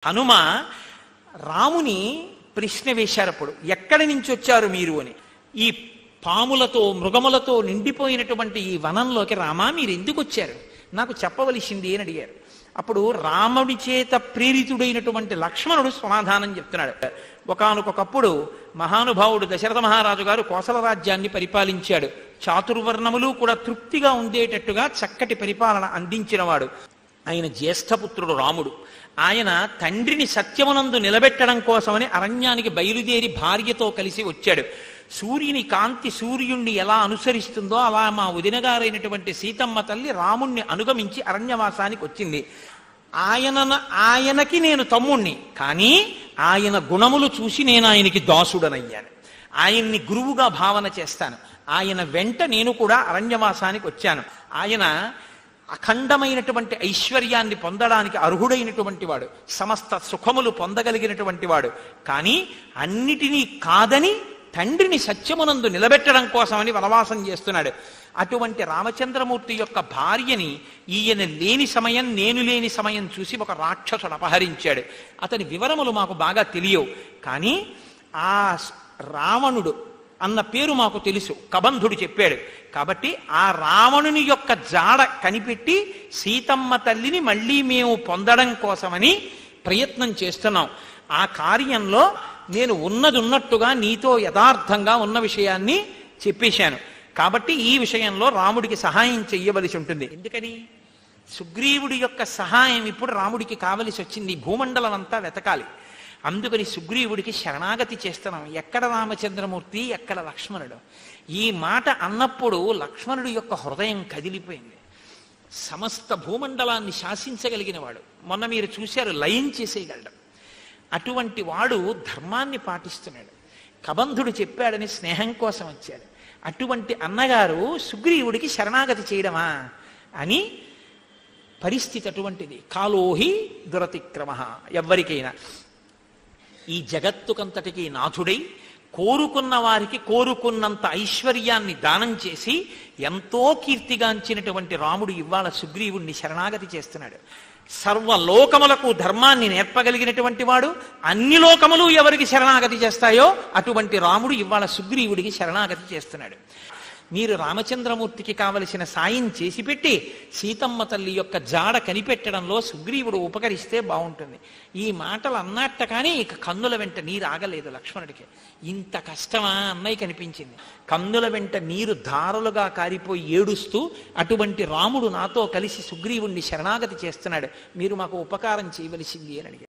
హనుమ రాముని ప్రశ్న వేశారప్పుడు, ఎక్కడి నుంచి వచ్చారు మీరు అని. ఈ పాములతో మృగములతో నిండిపోయినటువంటి ఈ వనంలోకి రామా మీరు ఎందుకు వచ్చారు, నాకు చెప్పవలసింది అని అడిగారు. అప్పుడు రాముడి చేత ప్రేరితుడైనటువంటి లక్ష్మణుడు సమాధానం చెప్తున్నాడు. ఒకానొకప్పుడు మహానుభావుడు దశరథ మహారాజు గారు కోసల రాజ్యాన్ని పరిపాలించాడు. చాతుర్వర్ణములు కూడా తృప్తిగా ఉండేటట్టుగా చక్కటి పరిపాలన అందించినవాడు. ఆయన జ్యేష్ఠపుత్రుడు రాముడు. ఆయన తండ్రిని సత్యమునందు నిలబెట్టడం కోసమని అరణ్యానికి బయలుదేరి భార్యతో కలిసి వచ్చాడు. సూర్యుని కాంతి సూర్యుణ్ణి ఎలా అనుసరిస్తుందో అలా మా వదినగారైనటువంటి సీతమ్మ తల్లి రాముణ్ణి అనుగమించి అరణ్యవాసానికి వచ్చింది. ఆయనకి నేను తమ్ముణ్ణి, కానీ ఆయన గుణములు చూసి నేను ఆయనకి దాసుడనయ్యాను. ఆయన్ని గురువుగా భావన చేస్తాను. ఆయన వెంట నేను కూడా అరణ్యవాసానికి వచ్చాను. ఆయన అఖండమైనటువంటి ఐశ్వర్యాన్ని పొందడానికి అర్హుడైనటువంటి వాడు, సమస్త సుఖములు పొందగలిగినటువంటి వాడు. కానీ అన్నిటినీ కాదని తండ్రిని సత్యమునందు నిలబెట్టడం కోసమని వనవాసం చేస్తున్నాడు. అటువంటి రామచంద్రమూర్తి యొక్క భార్యని ఈయన లేని సమయం, నేను లేని సమయం చూసి ఒక రాక్షసుడు అపహరించాడు. అతని వివరములు మాకు బాగా తెలియవు, కానీ ఆ రావణుడు అన్న పేరు మాకు తెలుసు, కబంధుడు చెప్పాడు. కాబట్టి ఆ రావణుని యొక్క జాడ కనిపెట్టి సీతమ్మ తల్లిని మళ్ళీ మేము పొందడం కోసమని ప్రయత్నం చేస్తున్నాం. ఆ కార్యంలో నేను ఉన్నది ఉన్నట్టుగా నీతో యథార్థంగా ఉన్న విషయాన్ని చెప్పేశాను. కాబట్టి ఈ విషయంలో రాముడికి సహాయం చెయ్యవలసి ఉంటుంది. ఎందుకని? సుగ్రీవుడి యొక్క సహాయం ఇప్పుడు రాముడికి కావలసి వచ్చింది. భూమండలం అంతా వెతకాలి. అందుకని సుగ్రీవుడికి శరణాగతి చేస్తున్నాం. ఎక్కడ రామచంద్రమూర్తి, ఎక్కడ లక్ష్మణుడు? ఈ మాట అన్నప్పుడు లక్ష్మణుడి యొక్క హృదయం కదిలిపోయింది. సమస్త భూమండలాన్ని శాసించగలిగిన వాడు, మొన్న మీరు చూశారు, లయం చేసేయగలడు. అటువంటి వాడు ధర్మాన్ని పాటిస్తున్నాడు. కబంధుడు చెప్పాడని స్నేహం కోసం వచ్చాడు. అటువంటి అన్నగారు సుగ్రీవుడికి శరణాగతి చేయడమా అని పరిస్థితి అటువంటిది. కాలోహి దురతిక్రమ. ఎవ్వరికైనా ఈ జగత్తుకంతటికి నాథుడై కోరుకున్న వారికి కోరుకున్నంత ఐశ్వర్యాన్ని దానం చేసి ఎంతో కీర్తిగాంచినటువంటి రాముడు ఇవాళ సుగ్రీవుణ్ణి శరణాగతి చేస్తున్నాడు. సర్వలోకములకు ధర్మాన్ని నేర్పగలిగినటువంటి వాడు. అన్ని లోకములు ఎవరికి శరణాగతి చేస్తాయో అటువంటి రాముడు ఇవాళ సుగ్రీవుడికి శరణాగతి చేస్తున్నాడు. మీరు రామచంద్రమూర్తికి కావలసిన సాయం చేసి పెట్టి సీతమ్మ తల్లి యొక్క జాడ కనిపెట్టడంలో సుగ్రీవుడు ఉపకరిస్తే బాగుంటుంది. ఈ మాటలు అన్నట్ట కానీ ఇక కన్నుల వెంట నీరు ఆగలేదు లక్ష్మణుడికి. ఇంత కష్టమా అన్నయ్య కనిపించింది. కన్నుల వెంట నీరు ధారలుగా కారిపోయి ఏడుస్తూ అటువంటి రాముడు నాతో కలిసి సుగ్రీవుణ్ణి శరణాగతి చేస్తున్నాడు, మీరు మాకు ఉపకారం చేయవలసింది అని అడిగాడు.